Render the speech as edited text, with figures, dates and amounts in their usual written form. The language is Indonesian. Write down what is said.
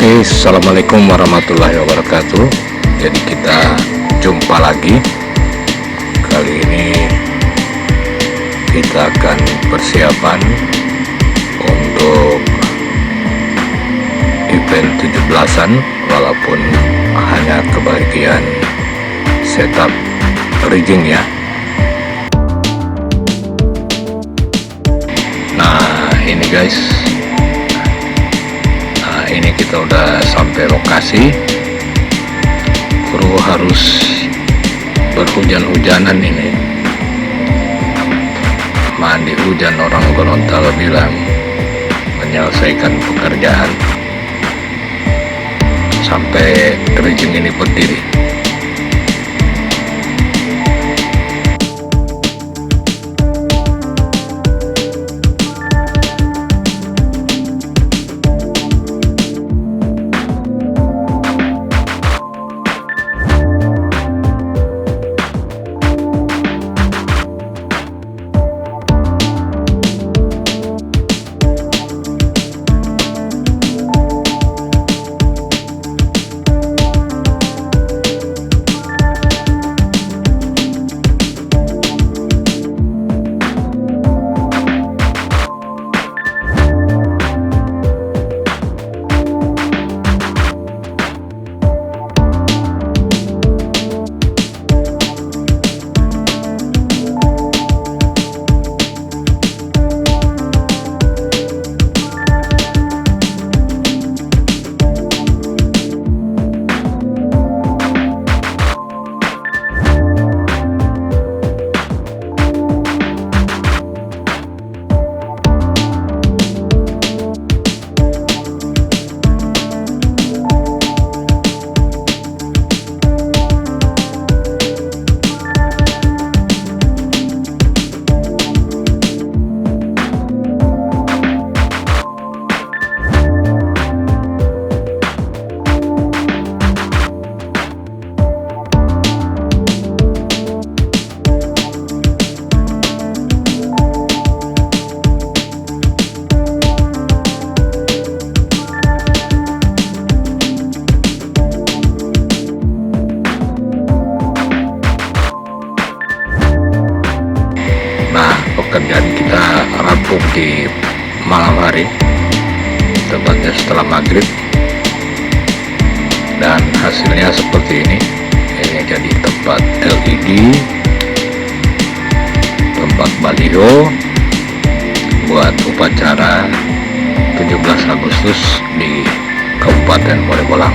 Oke, assalamualaikum warahmatullahi wabarakatuh. Jadi kita jumpa lagi. Kali ini kita akan persiapan untuk event 17-an, walaupun hanya kebagian setup rigging ya. Nah ini guys, ini kita udah sampai lokasi. Kru harus berhujan-hujanan ini, mandi hujan orang Gorontalo bilang, menyelesaikan pekerjaan sampai rigging ini berdiri. Pekerjaan kita rampung di malam hari, tepatnya setelah maghrib, dan hasilnya seperti ini. Ini jadi tempat LED, tempat baliho buat upacara 17 Agustus di Kabupaten Moreobolang.